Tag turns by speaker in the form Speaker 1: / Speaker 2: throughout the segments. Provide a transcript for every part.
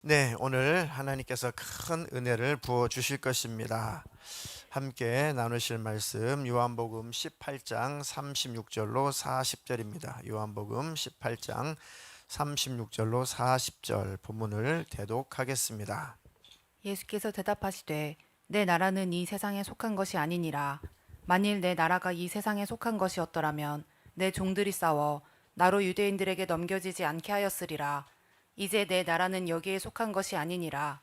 Speaker 1: 네, 오늘 하나님께서 큰 은혜를 부어 주실 것입니다. 함께 나누실 말씀 요한복음 18장 36절로 40절입니다. 요한복음 18장 36절로 40절 본문을 대독하겠습니다.
Speaker 2: 예수께서 대답하시되 내 나라는 이 세상에 속한 것이 아니니라. 만일 내 나라가 이 세상에 속한 것이었더라면 내 종들이 싸워 나로 유대인들에게 넘겨지지 않게 하였으리라. 이제 내 나라는 여기에 속한 것이 아니니라.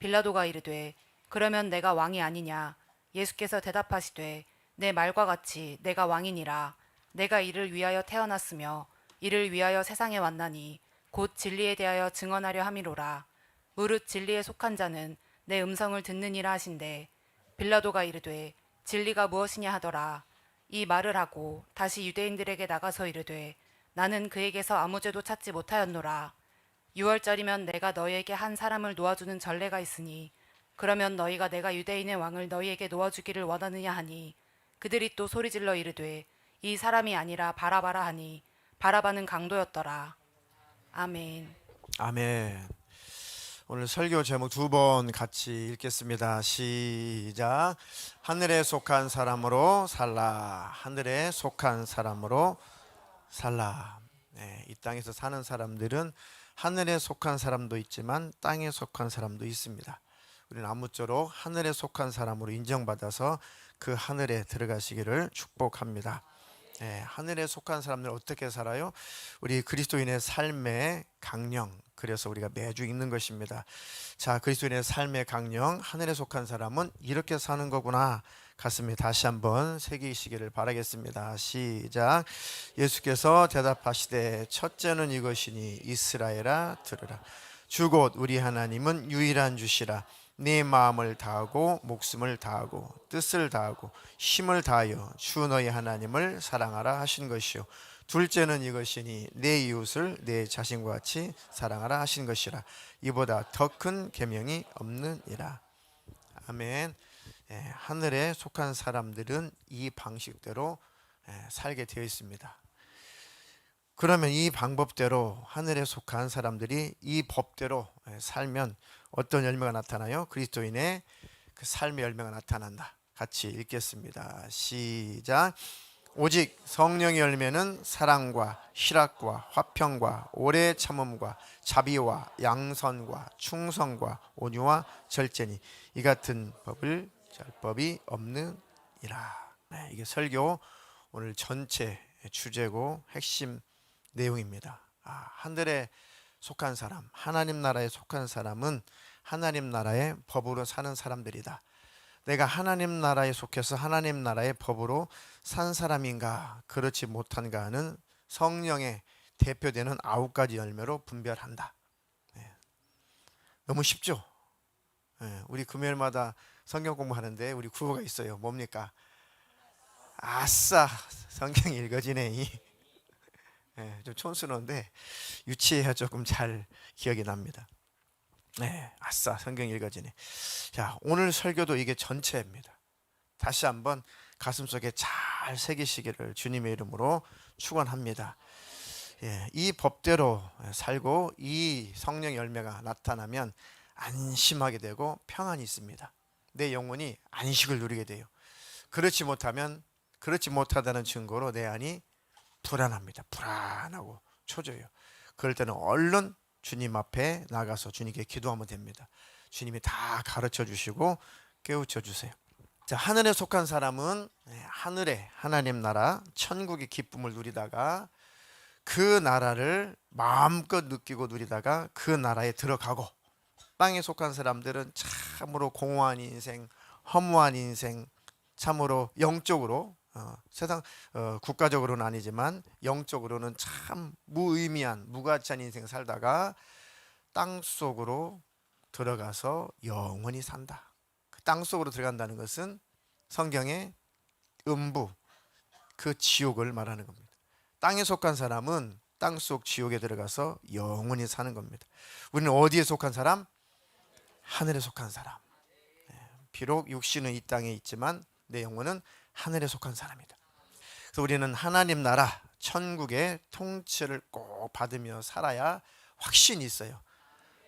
Speaker 2: 빌라도가 이르되 그러면 내가 왕이 아니냐. 예수께서 대답하시되 내 말과 같이 내가 왕이니라. 내가 이를 위하여 태어났으며 이를 위하여 세상에 왔나니 곧 진리에 대하여 증언하려 함이로라. 무릇 진리에 속한 자는 내 음성을 듣느니라 하신대. 빌라도가 이르되 진리가 무엇이냐 하더라. 이 말을 하고 다시 유대인들에게 나가서 이르되 나는 그에게서 아무 죄도 찾지 못하였노라. 6월절이면 내가 너희에게 한 사람을 놓아주는 전례가 있으니 그러면 너희가 내가 유대인의 왕을 너희에게 놓아주기를 원하느냐 하니 그들이 또 소리질러 이르되 이 사람이 아니라 바라바라 하니 바라바는 강도였더라. 아멘.
Speaker 1: 아멘. 오늘 설교 제목 두 번 같이 읽겠습니다. 시작. 하늘에 속한 사람으로 살라. 하늘에 속한 사람으로 살라. 네, 이 땅에서 사는 사람들은 하늘에 속한 사람도 있지만 땅에 속한 사람도 있습니다. 우리는 아무쪼록 하늘에 속한 사람으로 인정받아서 그 하늘에 들어가시기를 축복합니다. 네, 하늘에 속한 사람들은 어떻게 살아요? 우리 그리스도인의 삶의 강령, 그래서 우리가 매주 읽는 것입니다. 자, 그리스도인의 삶의 강령, 하늘에 속한 사람은 이렇게 사는 거구나. 가슴에 다시 한번 새기시기를 바라겠습니다. 시작. 예수께서 대답하시되 첫째는 이것이니 이스라엘아 들으라. 주 곧 우리 하나님은 유일한 주시라. 네 마음을 다하고 목숨을 다하고 뜻을 다하고 힘을 다하여 주 너희 하나님을 사랑하라 하신 것이요. 둘째는 이것이니 내 이웃을 내 자신과 같이 사랑하라 하신 것이라. 이보다 더 큰 계명이 없느니라. 아멘. 하늘에 속한 사람들은 이 방식대로 살게 되어 있습니다. 그러면 이 방법대로 하늘에 속한 사람들이 이 법대로 살면 어떤 열매가 나타나요? 그리스도인의 그 삶의 열매가 나타난다. 같이 읽겠습니다. 시작. 오직 성령의 열매는 사랑과 희락과 화평과 오래 참음과 자비와 양선과 충성과 온유와 절제니 이 같은 법을 잘 법이 없느니라. 네, 이게 설교 오늘 전체 주제고 핵심 내용입니다. 하늘에 속한 사람, 하나님 나라에 속한 사람은 하나님 나라의 법으로 사는 사람들이다. 내가 하나님 나라에 속해서 하나님 나라의 법으로 산 사람인가 그렇지 못한가 하는 성령의 대표되는 9가지 열매로 분별한다. 너무 쉽죠? 우리 금요일마다 성경 공부하는데 우리 구호가 있어요. 뭡니까? 아싸, 성경이 읽어지네. 좀 촌스러운데 유치해야 조금 잘 기억이 납니다. 아싸, 성경 읽어지네. 자, 오늘 설교도 이게 전체입니다. 다시 한번 가슴속에 잘 새기시기를 주님의 이름으로 축원합니다. 이 법대로 살고 이 성령 열매가 나타나면 안심하게 되고 평안이 있습니다. 내 영혼이 안식을 누리게 돼요. 그렇지 못하다는 증거로 내 안이 불안합니다. 불안하고 초조해요. 그럴 때는 얼른 주님 앞에 나가서 주님께 기도하면 됩니다. 주님이 다 가르쳐 주시고 깨우쳐 주세요. 자, 하늘에 속한 사람은 하늘에 하나님 나라 천국의 기쁨을 누리다가 그 나라를 마음껏 느끼고 누리다가 그 나라에 들어가고, 땅에 속한 사람들은 참으로 공허한 인생, 허무한 인생, 참으로 영적으로 세상 국가적으로는 아니지만 영적으로는 참 무의미한 무가치한 인생 살다가 땅 속으로 들어가서 영원히 산다. 그 땅 속으로 들어간다는 것은 성경의 음부, 그 지옥을 말하는 겁니다. 땅에 속한 사람은 땅속 지옥에 들어가서 영원히 사는 겁니다. 우리는 어디에 속한 사람? 하늘에 속한 사람. 비록 육신은 이 땅에 있지만 내 영혼은 하늘에 속한 사람이다. 그래서 우리는 하나님 나라 천국의 통치를 꼭 받으며 살아야 확신이 있어요.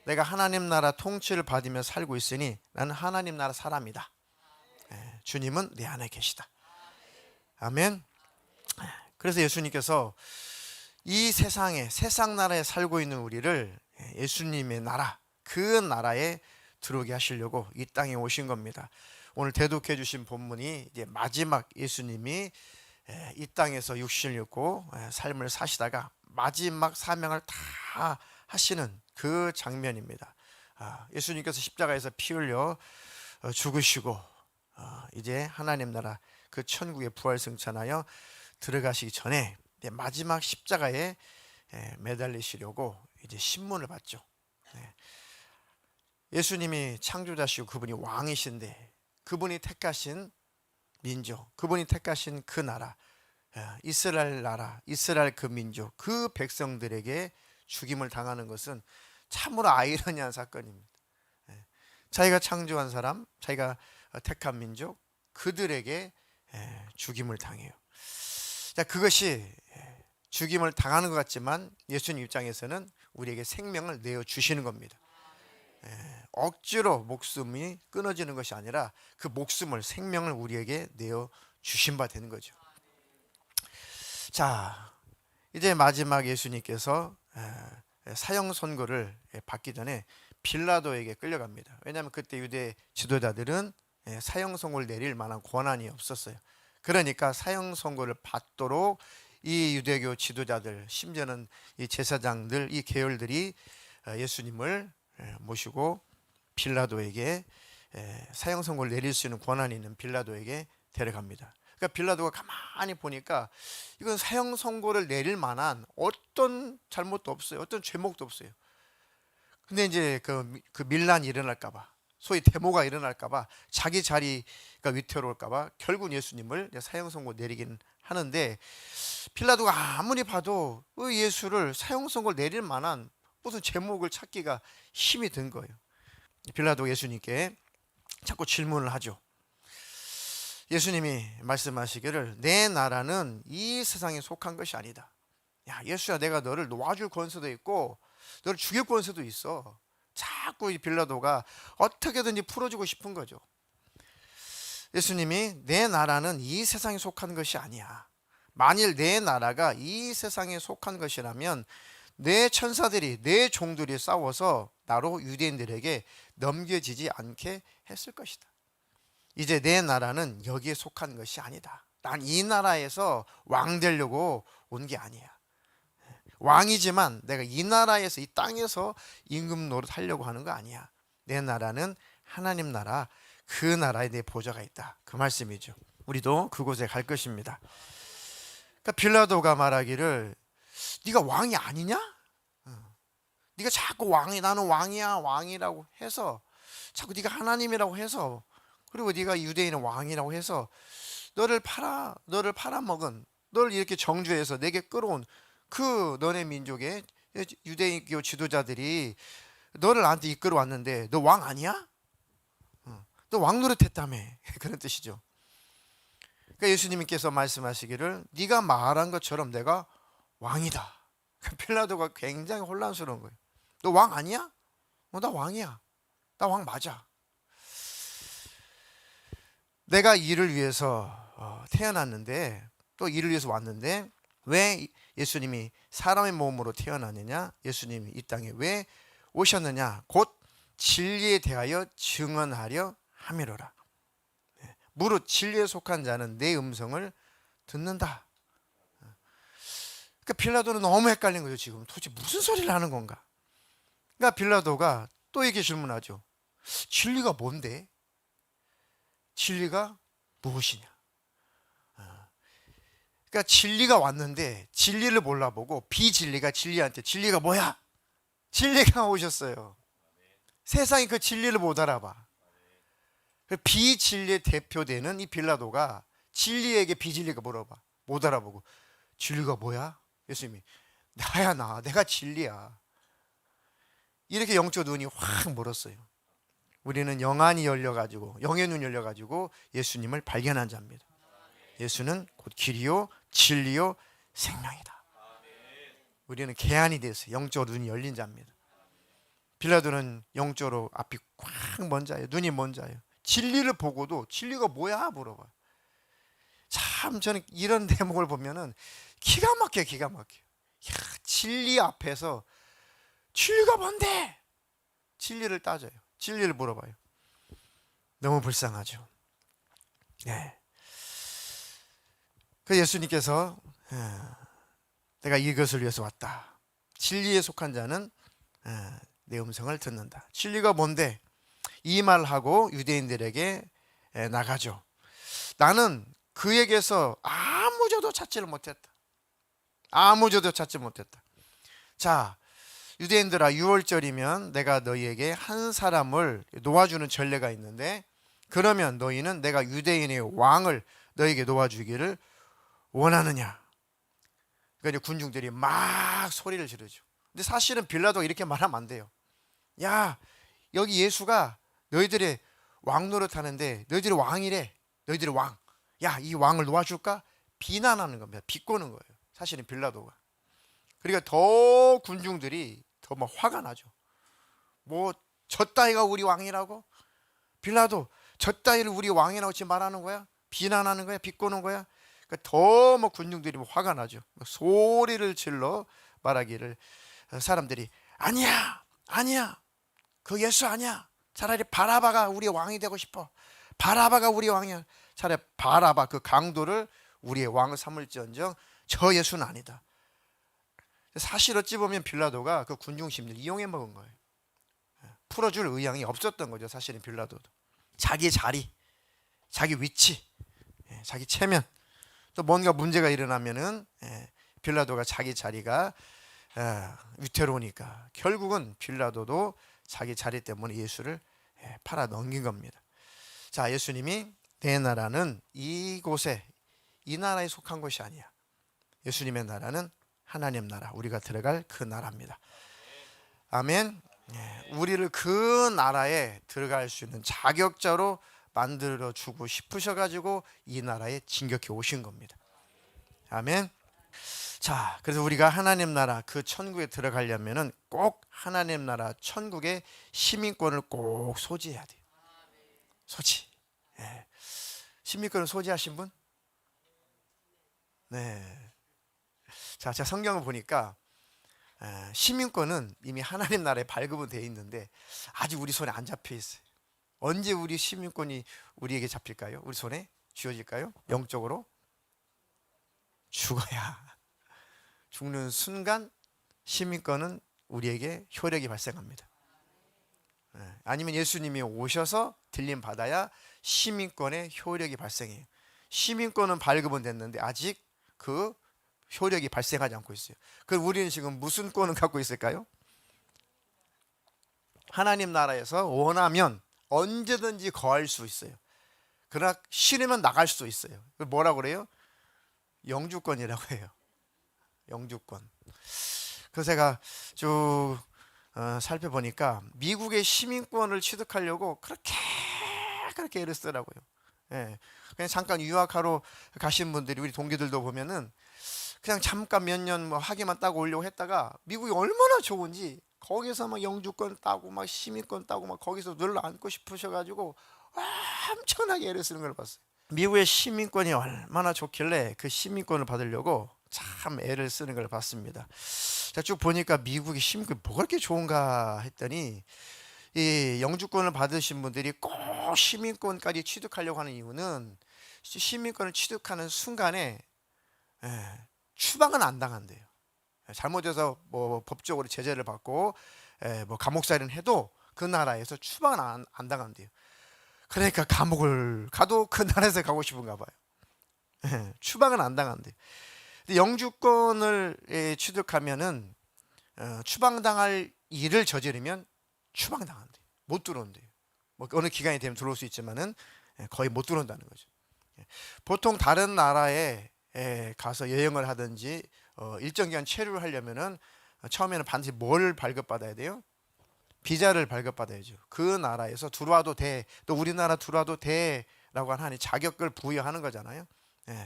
Speaker 1: 내가 하나님 나라 통치를 받으며 살고 있으니 나는 하나님 나라 사람이다. 주님은 내 안에 계시다. 아멘. 그래서 예수님께서 이 세상에, 세상 나라에 살고 있는 우리를 예수님의 나라, 그 나라에 들어오게 하시려고 이 땅에 오신 겁니다. 오늘 대독해 주신 본문이 이제 마지막 예수님이 이 땅에서 육신을 입고 삶을 사시다가 마지막 사명을 다 하시는 그 장면입니다. 예수님께서 십자가에서 피 흘려 죽으시고 이제 하나님 나라 그 천국에 부활승천하여 들어가시기 전에 마지막 십자가에 매달리시려고 이제 신문을 받죠. 예수님이 창조자시고 그분이 왕이신데 그분이 택하신 민족, 그분이 택하신 그 나라, 이스라엘 나라, 이스라엘 그 민족, 그 백성들에게 죽임을 당하는 것은 참으로 아이러니한 사건입니다. 자기가 창조한 사람, 자기가 택한 민족, 그들에게 죽임을 당해요. 자, 그것이 죽임을 당하는 것 같지만 예수님 입장에서는 우리에게 생명을 내어 주시는 겁니다. 억지로 목숨이 끊어지는 것이 아니라 그 목숨을, 생명을 우리에게 내어 주신 바 되는 거죠. 자, 이제 마지막 예수님께서 사형 선고를 받기 전에 빌라도에게 끌려갑니다. 왜냐하면 그때 유대 지도자들은 사형 선고를 내릴 만한 권한이 없었어요. 그러니까 사형 선고를 받도록 이 유대교 지도자들, 심지어는 이 제사장들, 이 계열들이 예수님을 모시고 빌라도에게 사형 선고를 내릴 수 있는 권한이 있는 빌라도에게 데려갑니다. 그러니까 빌라도가 가만히 보니까 이건 사형 선고를 내릴 만한 어떤 잘못도 없어요. 어떤 죄목도 없어요. 근데 이제 그 밀란이 일어날까봐, 소위 데모가 일어날까봐, 자기 자리가 위태로울까봐 결국 예수님을 사형 선고 내리긴 하는데, 빌라도가 아무리 봐도 예수를 사형 선고를 내릴 만한 무슨 제목을 찾기가 힘이 든 거예요. 빌라도가 예수님께 자꾸 질문을 하죠. 예수님이 말씀하시기를 내 나라는 이 세상에 속한 것이 아니다. 야, 예수야, 내가 너를 놓아줄 권세도 있고 너를 죽일 권세도 있어. 자꾸 이 빌라도가 어떻게든지 풀어주고 싶은 거죠. 예수님이 내 나라는 이 세상에 속한 것이 아니야. 만일 내 나라가 이 세상에 속한 것이라면 내 천사들이, 내 종들이 싸워서 나로 유대인들에게 넘겨지지 않게 했을 것이다. 이제 내 나라는 여기에 속한 것이 아니다. 난 이 나라에서 왕 되려고 온 게 아니야. 왕이지만 내가 이 나라에서, 이 땅에서 임금 노릇하려고 하는 거 아니야. 내 나라는 하나님 나라, 그 나라에 내 보좌가 있다. 그 말씀이죠. 우리도 그곳에 갈 것입니다. 그러니까 빌라도가 말하기를 네가 왕이 아니냐? 네가 자꾸 나는 왕이야, 왕이라고 해서, 자꾸 네가 하나님이라고 해서, 그리고 네가 유대인의 왕이라고 해서 너를 팔아먹은, 너를 이렇게 정죄해서 내게 끌어온 그 너네 민족의 유대교 지도자들이 너를 나한테 이끌어 왔는데 너 왕 아니야? 너 왕 노릇했다며. 그런 뜻이죠. 그러니까 예수님께서 말씀하시기를 네가 말한 것처럼 내가 왕이다. 빌라도가 굉장히 혼란스러운 거예요. 너 왕 아니야? 나 왕이야. 나 왕 맞아. 내가 이를 위해서 태어났는데, 또 이를 위해서 왔는데 왜 예수님이 사람의 몸으로 태어났느냐? 예수님이 이 땅에 왜 오셨느냐? 곧 진리에 대하여 증언하려 함이로라. 무릇 진리에 속한 자는 내 음성을 듣는다. 그러니까 빌라도는 너무 헷갈린 거죠. 지금 도대체 무슨 소리를 하는 건가? 그러니까 빌라도가 또 이렇게 질문하죠. 진리가 뭔데? 진리가 무엇이냐? 그러니까 진리가 왔는데 진리를 몰라보고 비진리가 진리한테 진리가 뭐야? 진리가 오셨어요. 세상이 그 진리를 못 알아봐. 비진리의 대표되는 이 빌라도가 진리에게 비진리가 물어봐. 못 알아보고 진리가 뭐야? 예수님이 나야, 내가 진리야. 이렇게 영적 눈이 확 멀었어요. 우리는 영안이 열려가지고, 영의 눈이 열려가지고 예수님을 발견한 자입니다. 예수는 곧 길이요 진리요 생명이다. 우리는 개안이 됐어요. 영적 눈이 열린 자입니다. 빌라도는 영적으로 앞이 꽉 먼자예요. 눈이 먼자예요. 진리를 보고도 진리가 뭐야 물어봐요. 참 저는 이런 대목을 보면은 기가 막혀요. 기가 막혀요. 야, 진리 앞에서 진리가 뭔데? 진리를 따져요. 진리를 물어봐요. 너무 불쌍하죠. 네. 그 예수님께서 내가 이것을 위해서 왔다. 진리에 속한 자는 내 음성을 듣는다. 진리가 뭔데? 이 말하고 유대인들에게 나가죠. 나는 그에게서 아무저도 찾지를 못했다. 아무저도 찾지 못했다. 자, 유대인들아, 유월절이면 내가 너희에게 한 사람을 놓아주는 전례가 있는데, 그러면 너희는 내가 유대인의 왕을 너희에게 놓아주기를 원하느냐? 그러니까 이제 군중들이 막 소리를 지르죠. 근데 사실은 빌라도가 이렇게 말하면 안 돼요. 야, 여기 예수가 너희들의 왕 노릇하는데 너희들이 왕이래. 너희들이 왕. 야, 이 왕을 놓아줄까? 비난하는 겁니다. 비꼬는 거예요. 사실은 빌라도가. 그러니까 더 군중들이 더 막 화가 나죠. 뭐 저 따위가 우리 왕이라고? 빌라도 저 따위를 우리 왕이라고 지금 말하는 거야? 비난하는 거야? 비꼬는 거야? 그러니까 더 뭐 군중들이 뭐 화가 나죠. 소리를 질러 말하기를 사람들이 아니야, 아니야, 그 예수 아니야. 차라리 바라바가 우리 왕이 되고 싶어. 바라바가 우리 왕이야. 차라리 바라바 그 강도를 우리의 왕을 삼을지언정 저 예수는 아니다. 사실 어찌 보면 빌라도가 그 군중 심리를 이용해 먹은 거예요. 풀어줄 의향이 없었던 거죠. 사실은 빌라도도 자기 자리, 자기 위치, 자기 체면, 또 뭔가 문제가 일어나면은 빌라도가 자기 자리가 위태로우니까 결국은 빌라도도 자기 자리 때문에 예수를 팔아 넘긴 겁니다. 자, 예수님이 내 나라는 이곳에 이 나라에 속한 것이 아니야. 예수님의 나라는 하나님 나라, 우리가 들어갈 그 나라입니다. 아멘. 우리를 그 나라에 들어갈 수 있는 자격자로 만들어 주고 싶으셔가지고 이 나라에 진격해 오신 겁니다. 아멘. 자, 그래서 우리가 하나님 나라 그 천국에 들어가려면은 꼭 하나님 나라 천국의 시민권을 꼭 소지해야 돼요. 소지. 시민권을 소지하신 분? 네. 자, 제가 성경을 보니까 시민권은 이미 하나님 나라에 발급은 되어 있는데 아직 우리 손에 안 잡혀 있어요. 언제 우리 시민권이 우리에게 잡힐까요? 우리 손에 쥐어질까요? 영적으로? 죽어야. 죽는 순간 시민권은 우리에게 효력이 발생합니다. 아니면 예수님이 오셔서 들림 받아야 시민권의 효력이 발생해요. 시민권은 발급은 됐는데 아직 그 효력이 발생하지 않고 있어요. 그럼 우리는 지금 무슨 권을 갖고 있을까요? 하나님 나라에서 원하면 언제든지 거할 수 있어요. 그러나 싫으면 나갈 수도 있어요. 뭐라고 그래요? 영주권이라고 해요. 영주권. 그래서 제가 쭉 살펴보니까 미국의 시민권을 취득하려고 그렇게 애를 쓰더라고요. 그냥 잠깐 유학하러 가신 분들이 우리 동기들도 보면은 그냥 잠깐 몇 년 뭐 학위만 따고 오려고 했다가 미국이 얼마나 좋은지 거기서 막 영주권 따고 막 시민권 따고 막 거기서 눌러 앉고 싶으셔가지고 엄청나게 애를 쓰는 걸 봤어요. 미국의 시민권이 얼마나 좋길래 그 시민권을 받으려고 참 애를 쓰는 걸 봤습니다. 자, 쭉 보니까 미국의 시민권이 뭐가 그렇게 좋은가 했더니 이 영주권을 받으신 분들이 꼭 시민권까지 취득하려고 하는 이유는 시민권을 취득하는 순간에 추방은 안 당한대요. 잘못해서 뭐 법적으로 제재를 받고 뭐 감옥살이는 해도 그 나라에서 추방은 안 당한대요. 그러니까 감옥을 가도 그 나라에서 가고 싶은가 봐요. 추방은 안 당한대요. 근데 영주권을 취득하면은 추방당할 일을 저지르면 추방당한대요. 못 들어온대요. 뭐 어느 기간이 되면 들어올 수 있지만은 거의 못 들어온다는 거죠. 보통 다른 나라에 가서 여행을 하든지 일정 기간 체류를 하려면은 처음에는 반드시 뭘 발급받아야 돼요? 비자를 발급받아야죠. 그 나라에서 들어와도 돼. 또 우리나라 들어와도 돼라고 하는 자격을 부여하는 거잖아요.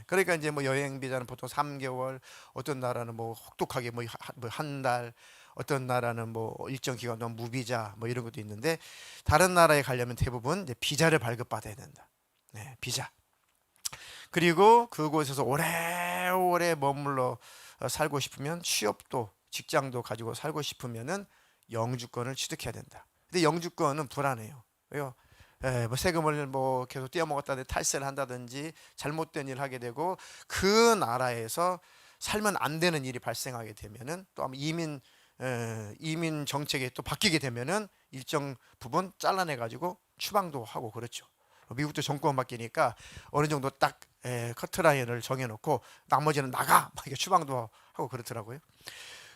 Speaker 1: 그러니까 이제 뭐 여행 비자는 보통 3개월, 어떤 나라는 뭐 혹독하게 뭐 한 달, 어떤 나라는 뭐 일정 기간 동안 무비자 뭐 이런 것도 있는데 다른 나라에 가려면 대부분 이제 비자를 발급받아야 된다. 네, 비자. 그리고 그곳에서 오래오래 머물러 살고 싶으면 취업도 직장도 가지고 살고 싶으면은 영주권을 취득해야 된다. 근데 영주권은 불안해요. 왜요? 뭐 세금을 뭐 계속 떼어먹었다든지 탈세를 한다든지 잘못된 일을 하게 되고 그 나라에서 살면 안 되는 일이 발생하게 되면은 또 아마 이민 정책이 또 바뀌게 되면은 일정 부분 잘라내 가지고 추방도 하고 그렇죠. 미국도 정권 바뀌니까 어느 정도 딱 커트라인을 정해놓고 나머지는 나가 막 이렇게 추방도 하고 그렇더라고요.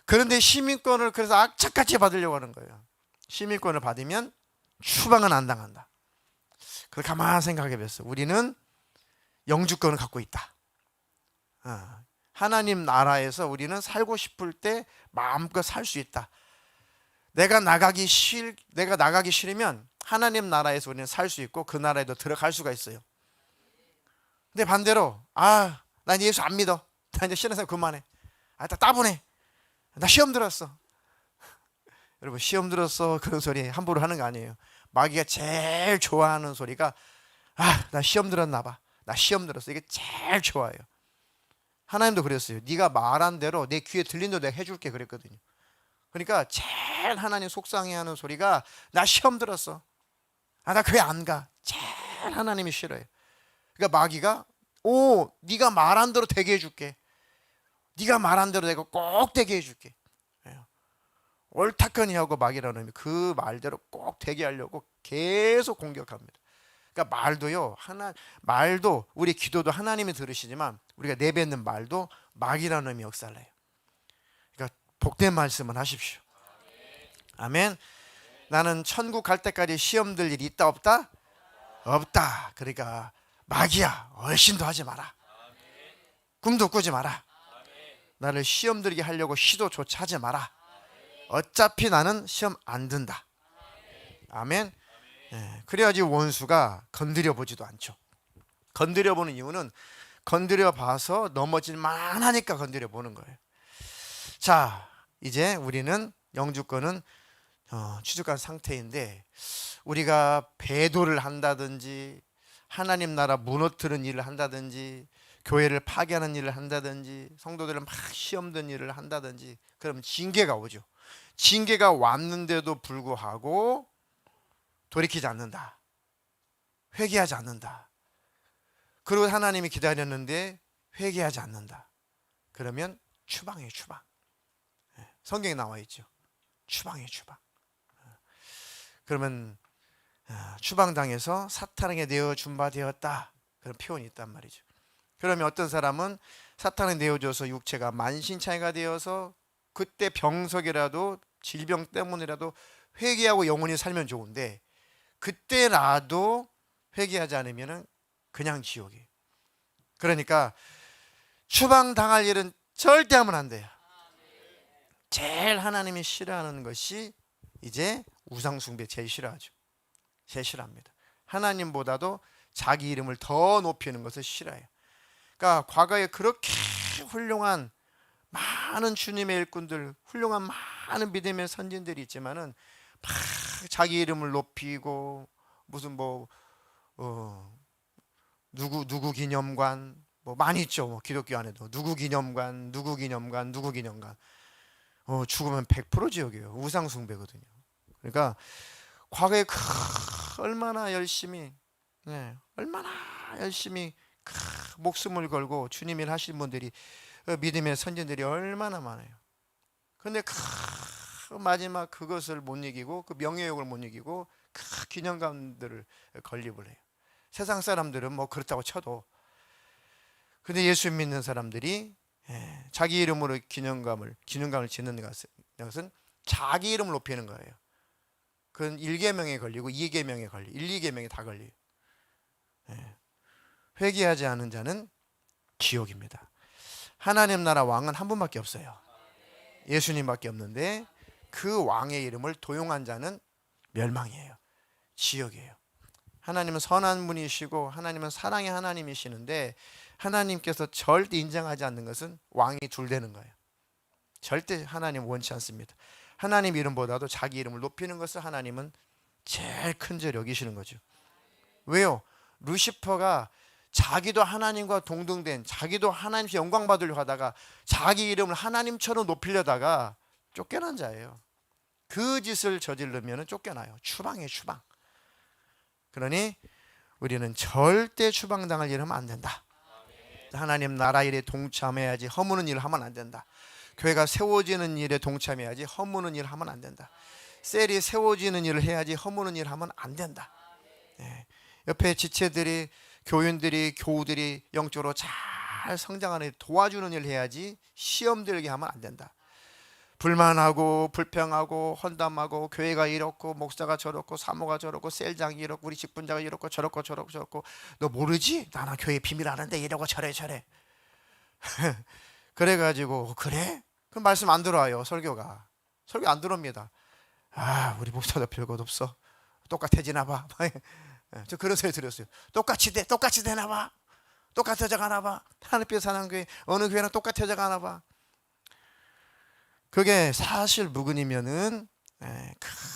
Speaker 1: 그런데 시민권을 그래서 악착같이 받으려고 하는 거예요. 시민권을 받으면 추방은 안 당한다. 그걸 가만 생각해 봤어. 우리는 영주권을 갖고 있다. 하나님 나라에서 우리는 살고 싶을 때 마음껏 살 수 있다. 내가 나가기 싫으면 하나님 나라에서 우리는 살 수 있고 그 나라에도 들어갈 수가 있어요. 근데 반대로 난 예수 안 믿어. 나 이제 신앙생활 그만해. 나 따분해. 나 시험 들었어. 여러분 시험 들었어 그런 소리 함부로 하는 거 아니에요. 마귀가 제일 좋아하는 소리가 나 시험 들었나 봐. 나 시험 들었어. 이게 제일 좋아요. 하나님도 그랬어요. 네가 말한 대로 내 귀에 들린 대로 내가 해줄게 그랬거든요. 그러니까 제일 하나님 속상해하는 소리가 나 시험 들었어. 나 교회 안 가. 제일 하나님이 싫어요. 그러니까 마귀가 네가 말한 대로 되게 해줄게. 네가 말한 대로 내가 꼭 되게 해줄게. 옳다커니 하고 마귀라는 놈이 그 말대로 꼭 되게 하려고 계속 공격합니다. 그러니까 말도 우리 기도도 하나님이 들으시지만 우리가 내뱉는 말도 마귀라는 놈이 역사를 해요. 그러니까 복된 말씀을 하십시오. 아멘. 나는 천국 갈 때까지 시험 들 일이 있다 없다? 없다. 그러니까 마귀야 얼씬도 하지 마라. 꿈도 꾸지 마라. 나를 시험 들게 하려고 시도조차 하지 마라. 어차피 나는 시험 안 든다. 아멘. 그래야지 원수가 건드려 보지도 않죠. 건드려 보는 이유는 건드려 봐서 넘어질만 하니까 건드려 보는 거예요. 자, 이제 우리는 영주권은 취득한 상태인데 우리가 배도를 한다든지 하나님 나라 무너뜨리는 일을 한다든지 교회를 파괴하는 일을 한다든지 성도들을 막 시험 든 일을 한다든지 그러면 징계가 오죠. 징계가 왔는데도 불구하고 돌이키지 않는다. 회개하지 않는다. 그리고 하나님이 기다렸는데 회개하지 않는다. 그러면 추방이에요. 추방. 성경에 나와 있죠. 추방이에요. 추방. 그러면 추방당해서 사탄에게 내어준 바 되었다. 그런 표현이 있단 말이죠. 그러면 어떤 사람은 사탄에 내어줘서 육체가 만신창이가 되어서 그때 병석이라도 질병 때문이라도 회개하고 영원히 살면 좋은데 그때라도 회개하지 않으면 그냥 지옥이에요. 그러니까 추방당할 일은 절대 하면 안 돼요. 제일 하나님이 싫어하는 것이 이제 우상숭배 제일 싫어하죠. 제일 싫어합니다. 하나님보다도 자기 이름을 더 높이는 것을 싫어해요. 그러니까 과거에 그렇게 훌륭한 많은 주님의 일꾼들, 훌륭한 많은 믿음의 선진들이 있지만은 막 자기 이름을 높이고 무슨 누구 기념관 뭐 많이 있죠. 뭐 기독교 안에도 누구 기념관 죽으면 100% 지옥이에요. 우상 숭배거든요. 그러니까 과거에 얼마나 열심히 목숨을 걸고 주님 일 하신 분들이 믿음의 선진들이 얼마나 많아요. 근데 마지막 그것을 못 이기고 그 명예욕을 못 이기고 그 기념관들을 건립을 해요. 세상 사람들은 뭐 그렇다고 쳐도 근데 예수 믿는 사람들이 자기 이름으로 기념관을 짓는 것은 자기 이름을 높이는 거예요. 그건 1계명에 걸리고 2계명에 걸리고 1, 2계명에 다 걸려요. 회개하지 않은 자는 지옥입니다. 하나님 나라 왕은 한 분밖에 없어요. 예수님밖에 없는데 그 왕의 이름을 도용한 자는 멸망이에요. 지옥이에요. 하나님은 선한 분이시고 하나님은 사랑의 하나님이시는데 하나님께서 절대 인정하지 않는 것은 왕이 둘 되는 거예요. 절대 하나님 원치 않습니다. 하나님 이름보다도 자기 이름을 높이는 것을 하나님은 제일 큰 죄로 여기시는 거죠. 왜요? 루시퍼가 자기도 하나님과 동등된, 자기도 하나님께 영광 받으려고 하다가 자기 이름을 하나님처럼 높이려다가 쫓겨난 자예요. 그 짓을 저지르면 쫓겨나요. 추방이에요, 추방. 그러니 우리는 절대 추방당할 일을 하면 안 된다. 하나님 나라 일에 동참해야지 허무는 일을 하면 안 된다. 교회가 세워지는 일에 동참해야지 허무는 일을 하면 안 된다. 셀이 세워지는 일을 해야지 허무는 일을 하면 안 된다. 옆에 지체들이, 교인들이, 교우들이 영적으로 잘 성장하는 도와주는 일을 해야지 시험 들게 하면 안 된다. 불만하고 불평하고 헌담하고 교회가 이렇고 목사가 저렇고 사모가 저렇고 셀장이 이렇고 우리 직분자가 이렇고 저렇고 너 모르지? 나는 교회 비밀 아는데 이러고 저래 그래가지고 그래? 그럼 말씀 안 들어와요. 설교 안 들어옵니다. 아, 우리 목사도 별것 없어. 똑같아지나 봐. 저 그런 소리 들었어요. 똑같이 되나 봐. 똑같아져 가나 봐. 하늘빛 사는 교회 어느 교회랑 똑같아져 가나 봐. 그게 사실 무근이면은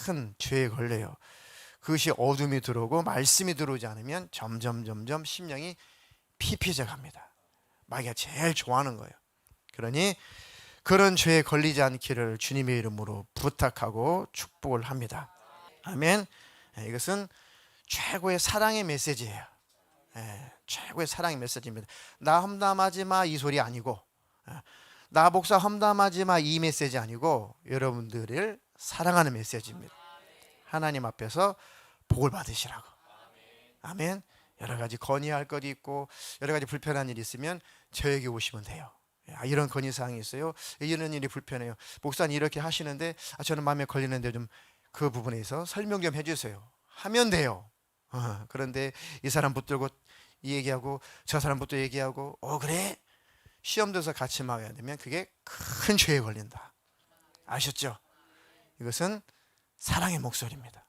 Speaker 1: 큰 죄에 걸려요. 그것이 어둠이 들어오고 말씀이 들어오지 않으면 점점 심령이 피폐져 갑니다. 마귀가 제일 좋아하는 거예요. 그러니 그런 죄에 걸리지 않기를 주님의 이름으로 부탁하고 축복을 합니다. 아멘. 이것은 최고의 사랑의 메시지예요. 최고의 사랑의 메시지입니다. 나 험담하지 마 이 소리 아니고, 나 목사 험담하지 마 이 메시지 아니고 여러분들을 사랑하는 메시지입니다. 하나님 앞에서 복을 받으시라고. 아멘. 여러 가지 건의할 것이 있고 여러 가지 불편한 일이 있으면 저에게 오시면 돼요. 이런 건의사항이 있어요. 이런 일이 불편해요. 목사님 이렇게 하시는데 저는 마음에 걸리는데 좀 그 부분에서 설명 좀 해주세요. 하면 돼요. 그런데 이 사람 붙들고 이 얘기하고 저 사람 붙들고 얘기하고 그래? 시험 들어서 같이 막아야 되면 그게 큰 죄에 걸린다. 아셨죠? 이것은 사랑의 목소리입니다.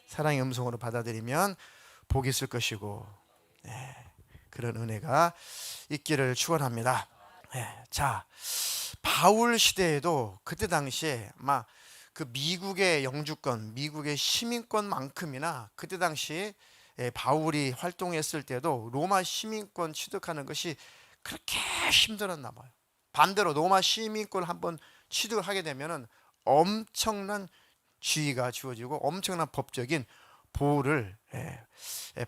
Speaker 1: 사랑의 음성으로 받아들이면 복이 있을 것이고 그런 은혜가 있기를 축원합니다. 자, 바울 시대에도 그때 당시에 막 그 미국의 영주권, 미국의 시민권만큼이나 그때 당시 바울이 활동했을 때도 로마 시민권 취득하는 것이 그렇게 힘들었나 봐요. 반대로 로마 시민권을 한번 취득을 하게 되면은 엄청난 지위가 주어지고 엄청난 법적인 보호를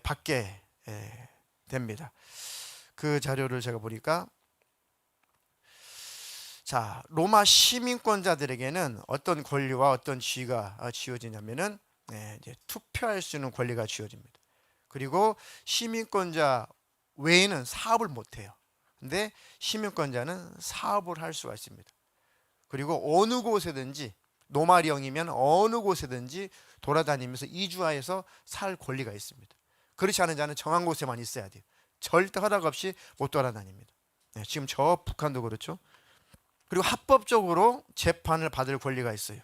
Speaker 1: 받게 됩니다. 그 자료를 제가 보니까 자, 로마 시민권자들에게는 어떤 권리와 어떤 지위가 지어지냐면은 이제 투표할 수 있는 권리가 지어집니다. 그리고 시민권자 외에는 사업을 못 해요. 근데 시민권자는 사업을 할 수가 있습니다. 그리고 어느 곳에든지 노말형이면 어느 곳에든지 돌아다니면서 이주하여서 살 권리가 있습니다. 그렇지 않은 자는 정한 곳에만 있어야 돼요. 절대 허락 없이 못 돌아다닙니다. 지금 저 북한도 그렇죠. 그리고 합법적으로 재판을 받을 권리가 있어요.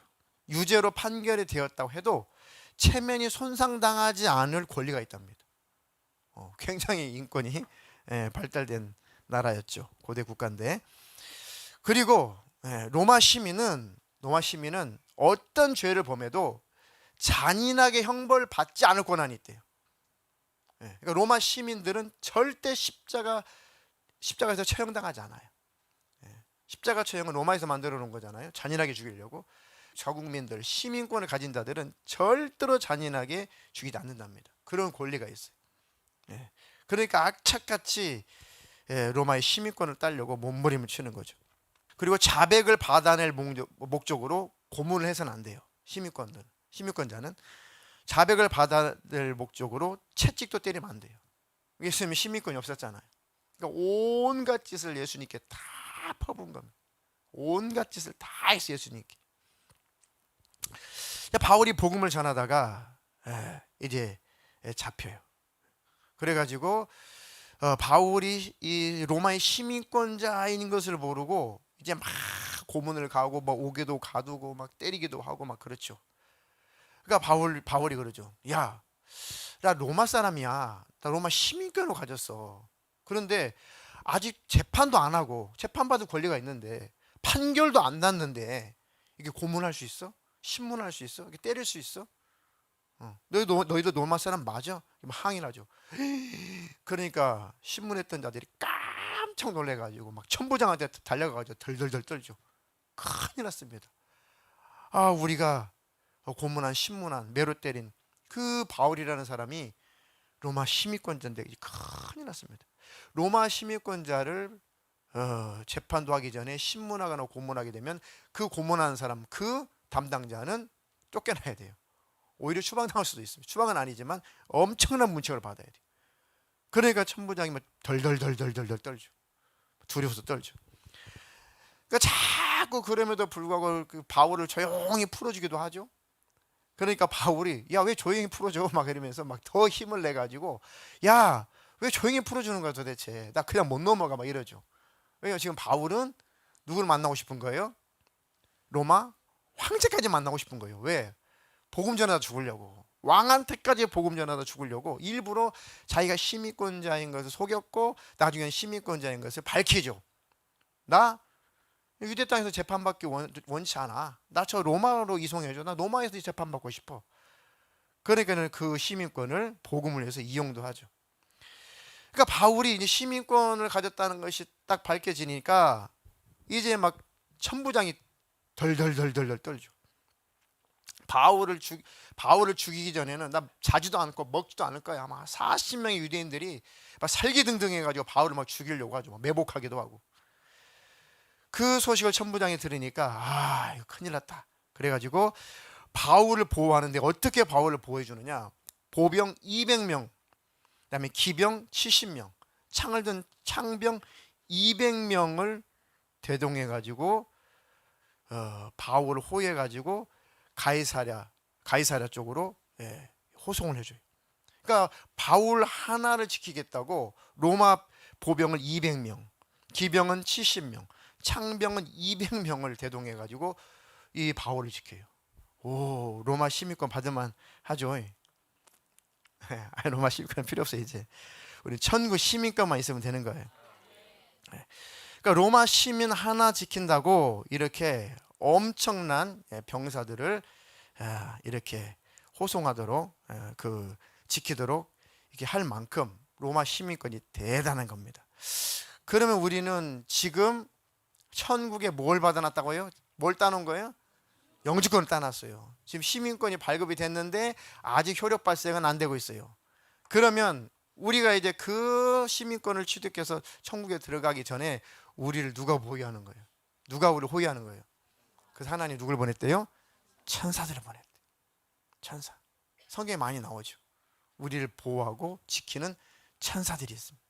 Speaker 1: 유죄로 판결이 되었다고 해도 체면이 손상당하지 않을 권리가 있답니다. 굉장히 인권이 발달된 나라였죠. 고대 국가인데. 그리고 로마 시민은 어떤 죄를 범해도 잔인하게 형벌 받지 않을 권한이 있대요. 그러니까 로마 시민들은 절대 십자가에서 처형당하지 않아요. 십자가 처형은 로마에서 만들어 놓은 거잖아요. 잔인하게 죽이려고. 저국민들, 시민권을 가진 자들은 절대로 잔인하게 죽이지 않는답니다. 그런 권리가 있어요. 그러니까 악착같이 로마의 시민권을 따려고 몸부림을 치는 거죠. 그리고 자백을 받아낼 목적으로 고문을 해서는 안 돼요. 시민권자는 자백을 받아낼 목적으로 채찍도 때리면 안 돼요. 예수님이 시민권이 없었잖아요. 그러니까 온갖 짓을 예수님께 다 퍼부은 겁니다. 온갖 짓을 다 했어요, 예수님께. 바울이 복음을 전하다가 이제 잡혀요. 그래가지고 바울이 이 로마의 시민권자인 것을 모르고 이제 막 고문을 가고 막 오게도 가두고 막 때리기도 하고 막 그렇죠. 그러니까 바울이 그러죠. 야, 나 로마 사람이야. 나 로마 시민권을 가졌어. 그런데 아직 재판도 안 하고 재판받을 권리가 있는데 판결도 안 났는데 이게 고문할 수 있어? 신문할 수 있어? 이게 때릴 수 있어? 너희도 로마 사람 맞아? 항의하죠. 그러니까 신문했던 자들이 깜짝 놀래가지고 막 천부장한테 달려가가지고 덜덜덜 떨죠. 큰일 났습니다. 아, 우리가 고문한, 신문한, 매로 때린 그 바울이라는 사람이 로마 시민권자인데 큰일 났습니다. 로마 시민권자를 재판도 하기 전에 신문하거나 고문하게 되면 그 고문하는 사람, 그 담당자는 쫓겨나야 돼요. 오히려 추방당할 수도 있습니다. 추방은 아니지만 엄청난 문책을 받아야 돼요. 그러니까 천부장이 막 덜덜덜덜덜 떨죠. 두려워서 떨죠. 그러니까 자꾸 그럼에도 불구하고 그 바울을 조용히 풀어주기도 하죠. 그러니까 바울이 야, 왜 조용히 풀어줘? 막 이러면서 막 더 힘을 내 가지고 야, 왜 조용히 풀어주는 거야 도대체? 나 그냥 못 넘어가 막 이러죠. 왜냐, 지금 바울은 누구를 만나고 싶은 거예요? 로마 황제까지 만나고 싶은 거예요. 왜? 복음 전하다 죽으려고, 왕한테까지 복음 전하다 죽으려고 일부러 자기가 시민권자인 것을 속였고 나중엔 시민권자인 것을 밝히죠. 나 유대 땅에서 재판받기 원치 않아. 나 저 로마로 이송해줘. 나 로마에서 재판받고 싶어. 그러니까는 그 시민권을 복음을 위해서 이용도 하죠. 그러니까 바울이 이제 시민권을 가졌다는 것이 딱 밝혀지니까 이제 막 천부장이 덜덜덜덜 떨죠. 바울을 죽이기 전에는 나 자지도 않고 먹지도 않을 거야. 아마 40명의 유대인들이 막 살기등등 해가지고 바울을 막 죽이려고 하죠. 막 매복하기도 하고. 그 소식을 천부장이 들으니까 아, 이거 큰일 났다. 그래가지고 바울을 보호하는데 어떻게 바울을 보호해 주느냐? 보병 200명, 그다음에 기병 70명, 창을 든 창병 200명을 대동해 가지고 바울을 호위해 가지고 가이사랴 쪽으로 호송을 해줘요. 그러니까 바울 하나를 지키겠다고 로마 보병을 200명, 기병은 70명, 창병은 200명을 대동해 가지고 이 바울을 지켜요. 오, 로마 시민권 받을만 하죠. 로마 시민권 필요 없어요. 이제 우리 천국 시민권만 있으면 되는 거예요. 그러니까 로마 시민 하나 지킨다고 이렇게 엄청난 병사들을 이렇게 호송하도록 지키도록 이렇게 할 만큼 로마 시민권이 대단한 겁니다. 그러면 우리는 지금 천국에 뭘 받아놨다고요? 뭘 따놓은 거예요? 영주권을 따놨어요. 지금 시민권이 발급이 됐는데 아직 효력 발생은 안 되고 있어요. 그러면 우리가 이제 그 시민권을 취득해서 천국에 들어가기 전에 우리를 누가 보호하는 거예요? 누가 우리를 호위하는 거예요? 그래서 하나님 누굴 보냈대요? 천사들을 보냈대요. 천사. 성경에 많이 나오죠. 우리를 보호하고 지키는 천사들이 있습니다.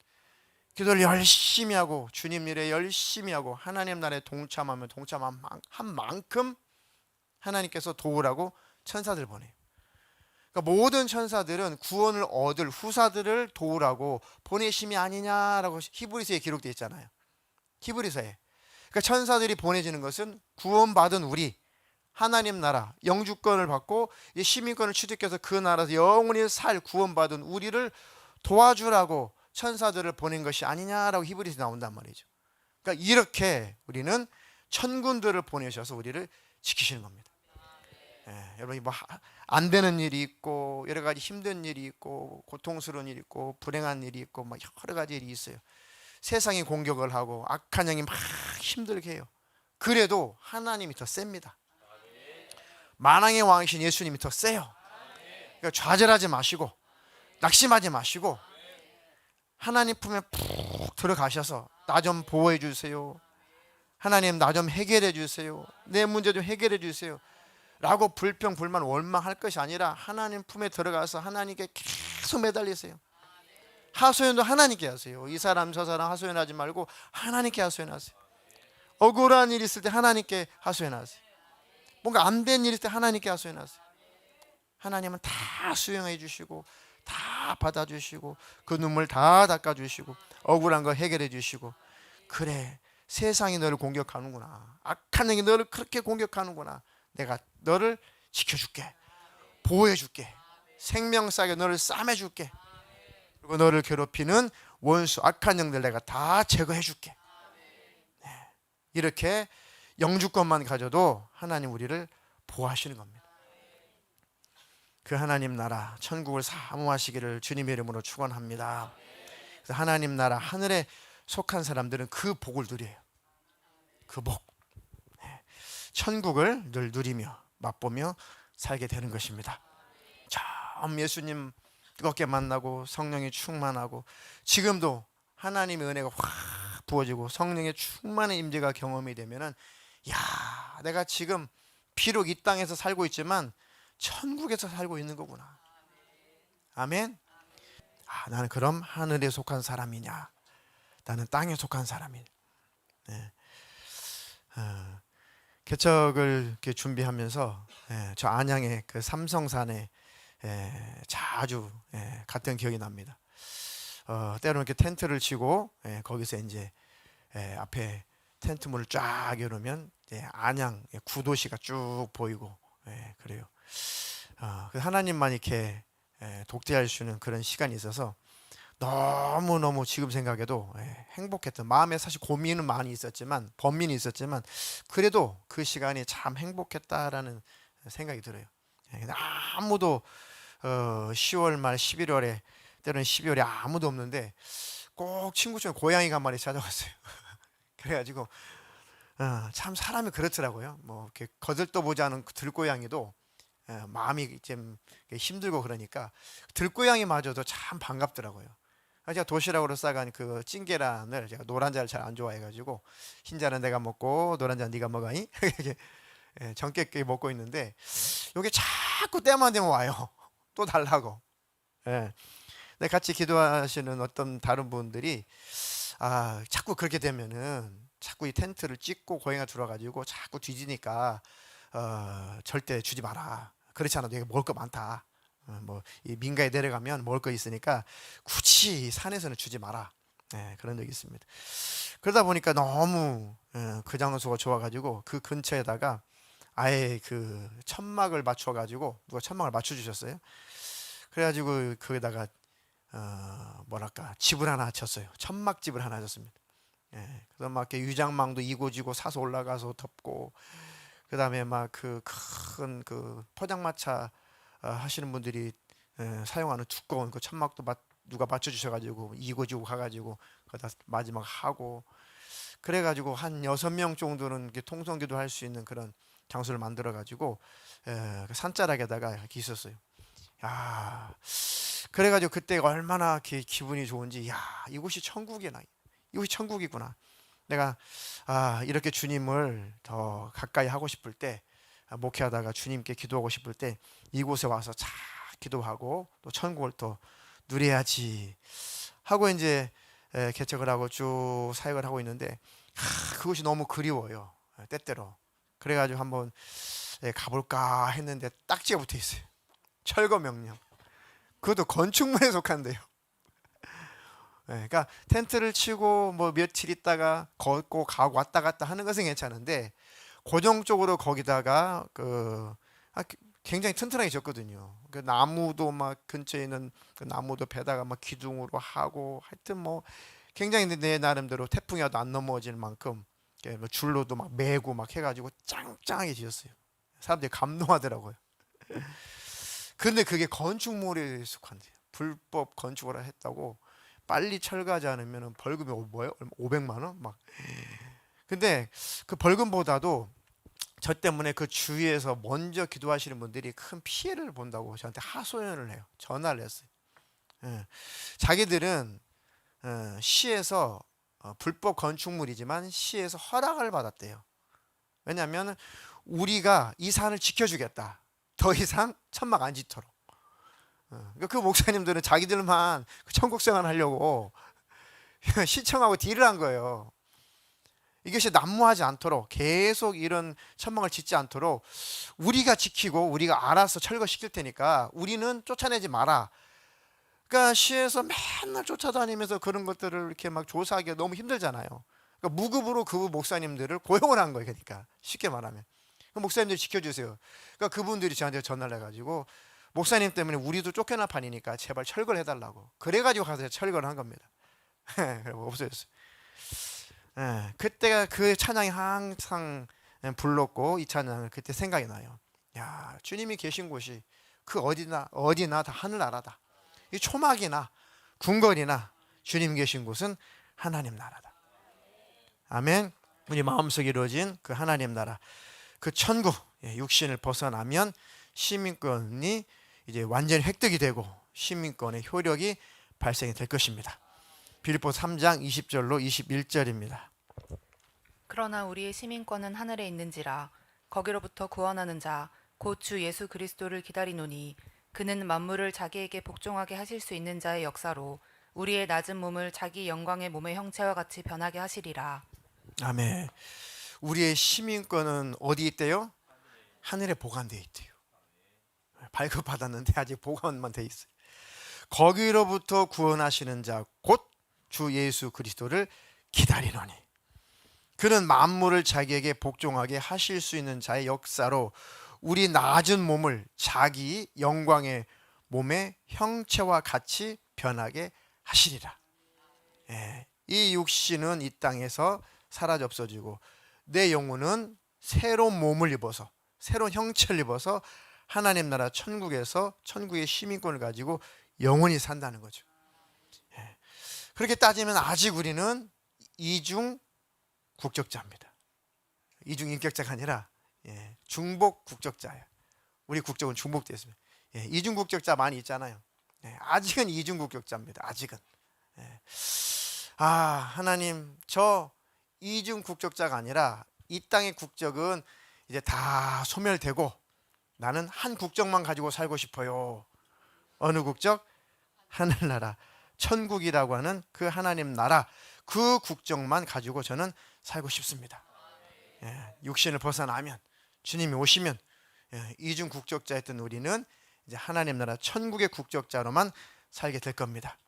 Speaker 1: 기도를 열심히 하고 주님 일에 열심히 하고 하나님 나라에 동참하면 동참한 만큼 하나님께서 도우라고 천사들 보내요. 그러니까 모든 천사들은 구원을 얻을 후사들을 도우라고 보내심이 아니냐라고 히브리서에 기록되어 있잖아요. 히브리서에. 그러니까 천사들이 보내지는 것은 구원받은 우리, 하나님 나라 영주권을 받고 시민권을 취득해서 그 나라에서 영원히 살 구원받은 우리를 도와주라고 천사들을 보낸 것이 아니냐라고 히브리서에 나온단 말이죠. 그러니까 이렇게 우리는 천군들을 보내셔서 우리를 지키시는 겁니다. 여러분, 뭐 안 되는 일이 있고 여러 가지 힘든 일이 있고 고통스러운 일이 있고 불행한 일이 있고 막 여러 가지 일이 있어요. 세상이 공격을 하고 악한 영이 막 힘들게 해요. 그래도 하나님이 더 셉니다. 만왕의 왕이신 예수님이 더 세요. 그러니까 좌절하지 마시고 낙심하지 마시고 하나님 품에 푹 들어가셔서 나 좀 보호해 주세요. 하나님 나 좀 해결해 주세요. 내 문제 좀 해결해 주세요. 라고 불평 불만 원망할 것이 아니라 하나님 품에 들어가서 하나님께 계속 매달리세요. 하소연도 하나님께 하세요. 이 사람 저 사람 하소연하지 말고 하나님께 하소연하세요. 억울한 일 있을 때 하나님께 하소연하세요. 뭔가 안 된 일 있을 때 하나님께 하소연하세요. 하나님은 다 수용해 주시고 다 받아주시고 그 눈물 다 닦아주시고 억울한 거 해결해 주시고, 그래 세상이 너를 공격하는구나, 악한 영이 너를 그렇게 공격하는구나, 내가 너를 지켜줄게, 보호해줄게, 생명싸게 너를 싸매줄게, 그리고 너를 괴롭히는 원수 악한 영들 내가 다 제거해줄게. 이렇게 영주권만 가져도 하나님 우리를 보호하시는 겁니다. 그 하나님 나라 천국을 사모하시기를 주님의 이름으로 축원합니다. 그래서 하나님 나라 하늘에 속한 사람들은 그 복을 누려요. 그 복, 천국을 늘 누리며 맛보며 살게 되는 것입니다. 참 예수님 뜨겁게 만나고 성령이 충만하고 지금도 하나님의 은혜가 확 부어지고 성령의 충만한 임재가 경험이 되면은 야, 내가 지금 비록 이 땅에서 살고 있지만 천국에서 살고 있는 거구나. 아멘. 아, 나는 그럼 하늘에 속한 사람이냐? 나는 땅에 속한 사람이냐? 네. 개척을 이렇게 준비하면서 저 안양의 그 삼성산에 자주 갔던 기억이 납니다. 때로는 이렇게 텐트를 치고 거기서 이제 앞에 텐트 문을 쫙 열으면 안양 구도시가 쭉 보이고 그래요. 하나님만 이렇게 독대할 수 있는 그런 시간이 있어서 너무너무 지금 생각해도 행복했던, 마음에 사실 고민은 많이 있었지만 번민이 있었지만 그래도 그 시간이 참 행복했다라는 생각이 들어요. 근데 아무도 10월 말 11월에 때로는 12월에 아무도 없는데 꼭 친구 중에 고양이가 한 마리 찾아왔어요. 그래가지고 참 사람이 그렇더라고요. 뭐 이렇게 거들떠보지 않은 들고양이도 마음이 좀 힘들고 그러니까 들고양이마저도 참 반갑더라고요. 제가 도시락으로 싸간 그 찐계란을, 제가 노란 자를 잘 안 좋아해가지고 흰 자는 내가 먹고 노란 자는 네가 먹어니 이렇게 정겹게 먹고 있는데 이게 자꾸 때만 되면 와요. 또 달라고. 근데 같이 기도하시는 어떤 다른 분들이 자꾸 그렇게 되면은 자꾸 이 텐트를 찍고 고양이가 들어가지고 자꾸 뒤지니까 절대 주지 마라. 그렇지 않아도 여기 먹을 거 많다. 뭐 이 민가에 내려가면 먹을 거 있으니까 굳이 산에서는 주지 마라. 그런 적이 있습니다. 그러다 보니까 너무 그 장소가 좋아가지고 그 근처에다가 아예 그 천막을 맞춰가지고 누가 천막을 맞춰주셨어요. 그래가지고 거기다가 뭐랄까 집을 하나 쳤어요. 천막집을 하나 쳤습니다. 그래서 막 이렇게 유장망도 이고지고 사서 올라가서 덮고, 그 다음에 막 그 큰 그 포장마차 하시는 분들이 사용하는 두꺼운 그 천막도 누가 맞춰주셔가지고 이고지고 가가지고 거기다 마지막 하고, 그래가지고 한 6명 정도는 이렇게 통성기도 할 수 있는 그런 장소를 만들어가지고 그 산자락에다가 이렇게 있었어요. 야, 그래가지고 그때가 얼마나 기분이 좋은지, 야, 이곳이 천국이나, 이곳이 천국이구나. 내가 이렇게 주님을 더 가까이 하고 싶을 때, 목회하다가 주님께 기도하고 싶을 때 이곳에 와서 잘 기도하고 또 천국을 또 누려야지 하고 이제 개척을 하고 쭉 사역을 하고 있는데 그것이 너무 그리워요. 때때로. 그래가지고 한번 가볼까 했는데 딱지가 붙어 있어요. 철거 명령. 그것도 건축물에 속한데요. 그러니까 텐트를 치고 뭐 며칠 있다가 걷고 가고 왔다 갔다 하는 것은 괜찮은데 고정적으로 거기다가 굉장히 튼튼하게 졌거든요. 그 나무도 막 근처에 있는 그 나무도 베다가 막 기둥으로 하고 하여튼 뭐 굉장히 내 나름대로 태풍이 와도 안 넘어질 만큼 줄로도 막 매고 막 해가지고 짱짱하게 지었어요. 사람들이 감동하더라고요. 근데 그게 건축물에 속한데요. 불법 건축을 했다고 빨리 철거하지 않으면 벌금이 뭐예요? 500만 원? 막. 근데 그 벌금보다도 저 때문에 그 주위에서 먼저 기도하시는 분들이 큰 피해를 본다고 저한테 하소연을 해요. 전화를 했어요. 자기들은 시에서 불법 건축물이지만 시에서 허락을 받았대요. 왜냐하면 우리가 이 산을 지켜주겠다. 더 이상 천막 안 짓도록. 그 목사님들은 자기들만 천국생활 하려고 시청하고 딜을 한 거예요. 이것이 난무하지 않도록 계속 이런 천막을 짓지 않도록 우리가 지키고 우리가 알아서 철거시킬 테니까 우리는 쫓아내지 마라. 그러니까 시에서 맨날 쫓아다니면서 그런 것들을 이렇게 막 조사하기가 너무 힘들잖아요. 그러니까 무급으로 그 목사님들을 고용을 한 거예요. 그러니까 쉽게 말하면 그 목사님들 지켜주세요. 그러니까 그분들이 저한테 전화를 해가지고 목사님 때문에 우리도 쫓겨날 판이니까 제발 철거를 해달라고. 그래가지고 가서 철거를 한 겁니다. 그리고 없어졌어요. 그때가 그 찬양이 항상 불렀고 이 찬양을 그때 생각이 나요. 야, 주님이 계신 곳이 그 어디나 다 하늘나라다. 이 초막이나 궁궐이나 주님 계신 곳은 하나님 나라다. 아멘. 우리 마음속에 이루어진 그 하나님 나라, 그 천국, 육신을 벗어나면 시민권이 이제 완전히 획득이 되고 시민권의 효력이 발생이 될 것입니다. 빌립보서 3장 20절로 21절입니다.
Speaker 2: 그러나 우리의 시민권은 하늘에 있는지라 거기로부터 구원하는 자 곧 주 예수 그리스도를 기다리노니 그는 만물을 자기에게 복종하게 하실 수 있는 자의 역사로 우리의 낮은 몸을 자기 영광의 몸의 형체와 같이 변하게 하시리라.
Speaker 1: 아멘. 우리의 시민권은 어디 있대요? 하늘에 보관되어 있대요. 발급받았는데 아직 보관만 돼 있어요. 거기로부터 구원하시는 자 곧 주 예수 그리스도를 기다리노니 그는 만물을 자기에게 복종하게 하실 수 있는 자의 역사로 우리 낮은 몸을 자기 영광의 몸의 형체와 같이 변하게 하시리라. 이 육신은 이 땅에서 사라져 없어지고 내 영혼은 새로운 몸을 입어서 새로운 형체를 입어서 하나님 나라 천국에서 천국의 시민권을 가지고 영원히 산다는 거죠. 그렇게 따지면 아직 우리는 이중 국적자입니다. 이중 인격자가 아니라 중복 국적자예요. 우리 국적은 중복되었습니다. 이중 국적자 많이 있잖아요. 아직은 이중 국적자입니다. 아직은. 하나님, 저 이중 국적자가 아니라 이 땅의 국적은 이제 다 소멸되고 나는 한 국적만 가지고 살고 싶어요. 어느 국적? 하늘나라, 천국이라고 하는 그 하나님 나라, 그 국적만 가지고 저는 살고 싶습니다. 육신을 벗어나면 주님이 오시면 이중 국적자였던 우리는 이제 하나님 나라 천국의 국적자로만 살게 될 겁니다.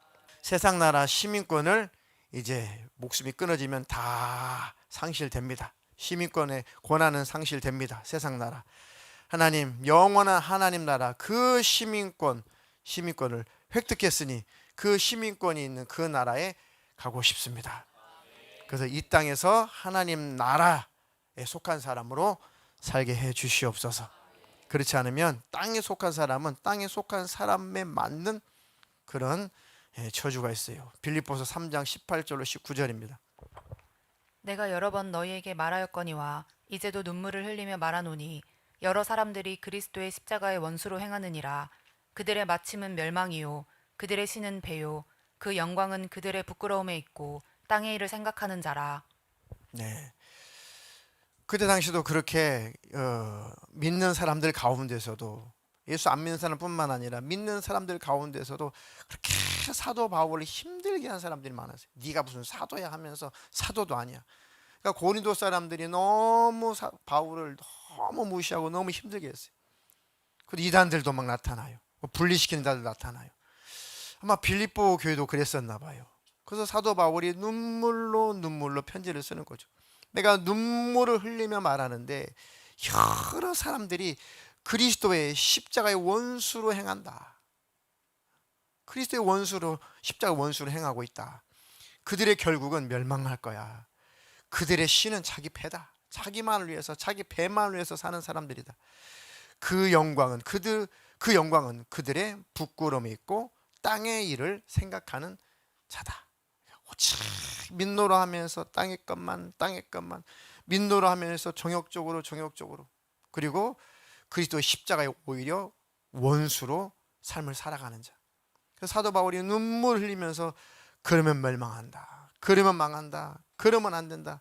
Speaker 1: 세상 나라 시민권을 이제 목숨이 끊어지면 다 상실됩니다. 시민권의 권한은 상실됩니다. 세상 나라. 하나님, 영원한 하나님 나라 그 시민권을 획득했으니 그 시민권이 있는 그 나라에 가고 싶습니다. 그래서 이 땅에서 하나님 나라에 속한 사람으로 살게 해 주시옵소서. 그렇지 않으면 땅에 속한 사람은 땅에 속한 사람에 맞는 그런 저주가 있어요. 빌립보서 3장 18절로 19절입니다.
Speaker 2: 내가 여러 번 너희에게 말하였거니와 이제도 눈물을 흘리며 말하노니 여러 사람들이 그리스도의 십자가의 원수로 행하느니라. 그들의 마침은 멸망이요 그들의 신은 배요 그 영광은 그들의 부끄러움에 있고 땅의 일을 생각하는 자라.
Speaker 1: 네. 그때 당시도 그렇게 믿는 사람들 가운데서도 예수 안 믿는 사람뿐만 아니라 믿는 사람들 가운데서도 그렇게 사도 바울을 힘들게 한 사람들이 많았어요. 네가 무슨 사도야 하면서 사도도 아니야. 그러니까 고린도 사람들이 너무 바울을 너무 무시하고 너무 힘들게 했어요. 그 이단들도 막 나타나요. 분리시키는 자들 나타나요. 아마 빌립보 교회도 그랬었나 봐요. 그래서 사도 바울이 눈물로 편지를 쓰는 거죠. 내가 눈물을 흘리며 말하는데 여러 사람들이 그리스도의 십자가의 원수로 행한다. 그리스도의 원수로 십자가 원수로 행하고 있다. 그들의 결국은 멸망할 거야. 그들의 신은 자기 배다. 자기만을 위해서 자기 배만을 위해서 사는 사람들이다. 그 영광은 그들의 부끄러움이 있고 땅의 일을 생각하는 자다. 오직 민노라하면서 땅의 것만 민노라하면서 정욕적으로 그리고 그리스도의 십자가에 오히려 원수로 삶을 살아가는 자. 그래서 사도 바울이 눈물 흘리면서 그러면 멸망한다. 그러면 망한다. 그러면 안 된다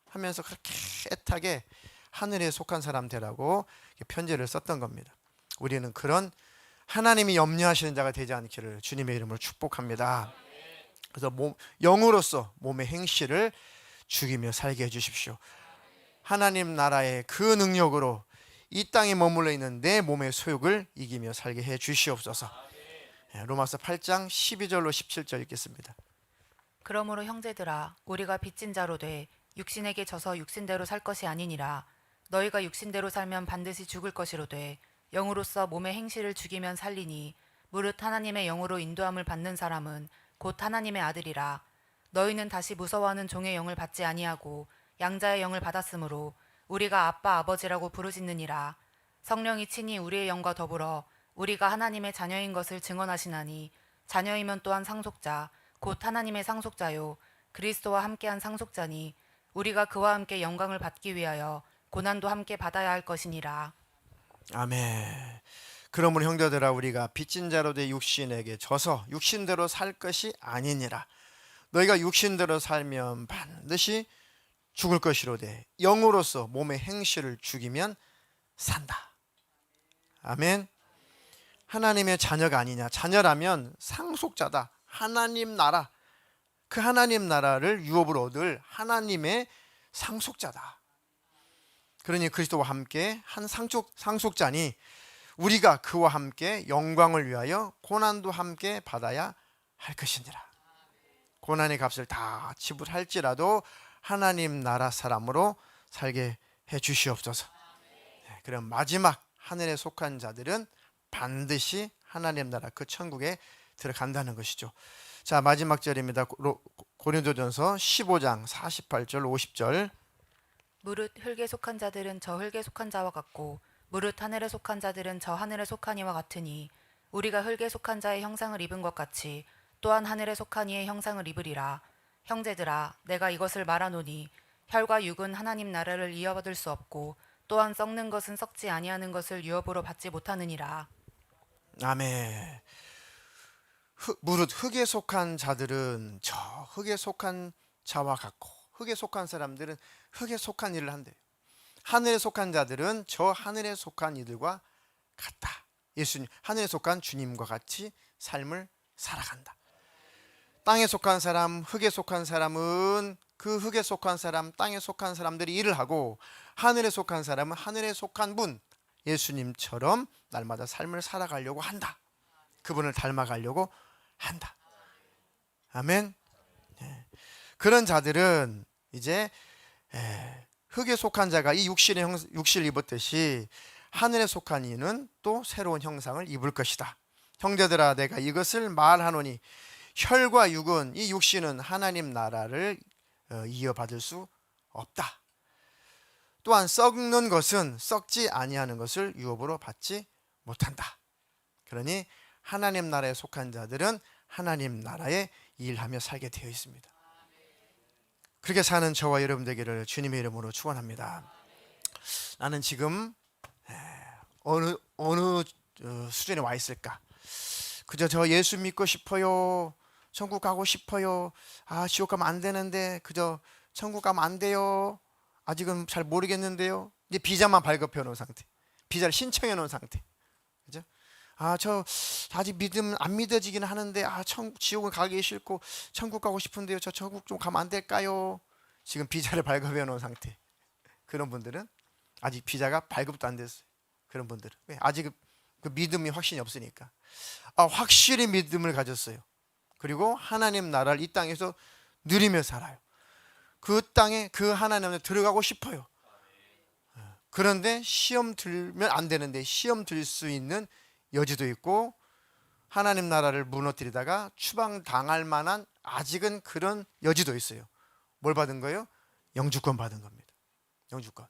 Speaker 1: 하면서 그렇게 애타게 하늘에 속한 사람 되라고 편지를 썼던 겁니다. 우리는 그런 하나님이 염려하시는 자가 되지 않기를 주님의 이름으로 축복합니다. 그래서 영으로서 몸의 행실을 죽이며 살게 해주십시오. 하나님 나라의 그 능력으로 이 땅에 머물러 있는 내 몸의 소욕을 이기며 살게 해 주시옵소서. 로마서 8장 12절로 17절 읽겠습니다.
Speaker 2: 그러므로 형제들아 우리가 빚진 자로 돼 육신에게 져서 육신대로 살 것이 아니니라. 너희가 육신대로 살면 반드시 죽을 것이로되 영으로서 몸의 행실을 죽이면 살리니 무릇 하나님의 영으로 인도함을 받는 사람은 곧 하나님의 아들이라. 너희는 다시 무서워하는 종의 영을 받지 아니하고 양자의 영을 받았으므로 우리가 아빠 아버지라고 부르짖느니라. 성령이 친히 우리의 영과 더불어 우리가 하나님의 자녀인 것을 증언하시나니 자녀이면 또한 상속자 곧 하나님의 상속자요 그리스도와 함께한 상속자니 우리가 그와 함께 영광을 받기 위하여 고난도 함께 받아야 할 것이니라.
Speaker 1: 아멘. 그러므로 형제들아 우리가 빚진 자로 돼 육신에게 져서 육신대로 살 것이 아니니라. 너희가 육신대로 살면 반드시 죽을 것이로되 영으로서 몸의 행실을 죽이면 산다. 아멘. 하나님의 자녀가 아니냐. 자녀라면 상속자다. 하나님 나라, 그 하나님 나라를 유업으로 얻을 하나님의 상속자다. 그러니 그리스도와 함께 한 상속자니 우리가 그와 함께 영광을 위하여 고난도 함께 받아야 할 것이니라. 고난의 값을 다 지불할지라도 하나님 나라 사람으로 살게 해 주시옵소서. 그럼 마지막 하늘에 속한 자들은 반드시 하나님 나라 그 천국에 들어간다는 것이죠. 자, 마지막 절입니다. 고린도전서 15장 48절 50절.
Speaker 2: 무릇 흙에 속한 자들은 저 흙에 속한 자와 같고 무릇 하늘에 속한 자들은 저 하늘에 속한 이와 같으니 우리가 흙에 속한 자의 형상을 입은 것 같이 또한 하늘에 속한 이의 형상을 입으리라. 형제들아 내가 이것을 말하노니 혈과 육은 하나님 나라를 이어받을 수 없고 또한 썩는 것은 썩지 아니하는 것을 유업으로 받지 못하느니라.
Speaker 1: 아멘. 무릇 흙에 속한 자들은 저 흙에 속한 자와 같고 흙에 속한 사람들은 흙에 속한 일을 한대요. 하늘에 속한 자들은 저 하늘에 속한 이들과 같다. 예수님 하늘에 속한 주님과 같이 삶을 살아간다. 땅에 속한 사람, 흙에 속한 사람은 그 흙에 속한 사람, 땅에 속한 사람들이 일을 하고 하늘에 속한 사람은 하늘에 속한 분 예수님처럼 날마다 삶을 살아가려고 한다. 그분을 닮아가려고 한다. 아멘. 그런 자들은 이제 흙에 속한 자가 이 육신을 입었듯이 하늘에 속한 이는 또 새로운 형상을 입을 것이다. 형제들아 내가 이것을 말하노니 혈과 육은 이 육신은 하나님 나라를 이어받을 수 없다. 또한 썩는 것은 썩지 아니하는 것을 유업으로 받지 못한다. 그러니 하나님 나라에 속한 자들은 하나님 나라에 일하며 살게 되어 있습니다. 그렇게 사는 저와 여러분 되기를 주님의 이름으로 축원합니다. 나는 지금 어느 수준에 와 있을까? 그저 저 예수 믿고 싶어요. 천국 가고 싶어요. 아, 지옥 가면 안 되는데 그저 천국 가면 안 돼요. 아직은 잘 모르겠는데요. 이제 비자만 발급해 놓은 상태. 비자를 신청해 놓은 상태. 그죠? 아, 저 아직 믿음 안 믿어지긴 하는데 지옥을 가기 싫고 천국 가고 싶은데요. 저 천국 좀 가면 안 될까요? 지금 비자를 발급해 놓은 상태. 그런 분들은 아직 비자가 발급도 안 됐어요. 그런 분들은 왜? 아직 그 믿음이 확신이 없으니까. 확실히 믿음을 가졌어요. 그리고 하나님 나라를 이 땅에서 누리며 살아요. 그 땅에 그 하나님에 들어가고 싶어요. 그런데 시험 들면 안 되는데 시험 들 수 있는 여지도 있고 하나님 나라를 무너뜨리다가 추방당할 만한 아직은 그런 여지도 있어요. 뭘 받은 거예요? 영주권 받은 겁니다. 영주권.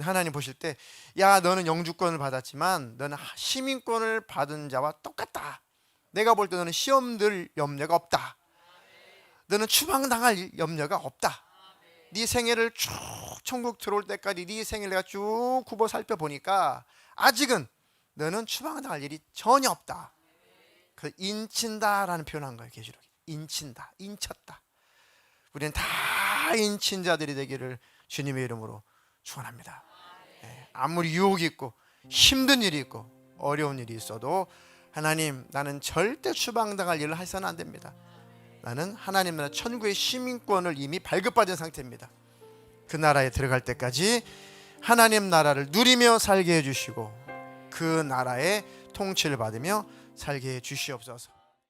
Speaker 1: 하나님 보실 때 야 너는 영주권을 받았지만 너는 시민권을 받은 자와 똑같다. 내가 볼 때 너는 시험 들 염려가 없다. 너는 추방당할 염려가 없다. 네 생애를 쭉 천국 들어올 때까지 네 생애를 내가 쭉 굽어 살펴보니까 아직은 너는 추방당할 일이 전혀 없다. 그 인친다라는 표현한 거예요. 계시록에. 인친다. 인쳤다. 우리는 다 인친 자들이 되기를 주님의 이름으로 축원합니다. 아무리 유혹이 있고 힘든 일이 있고 어려운 일이 있어도 하나님 나는 절대 추방당할 일을 해서는 안 됩니다. 나는 하나님 나라 천국의 시민권을 이미 발급받은 상태입니다. 그 나라에 들어갈 때까지 하나님 나라를 누리며 살게 해주시고 그 나라의 통치를 받으며 살게 해 주시옵소서.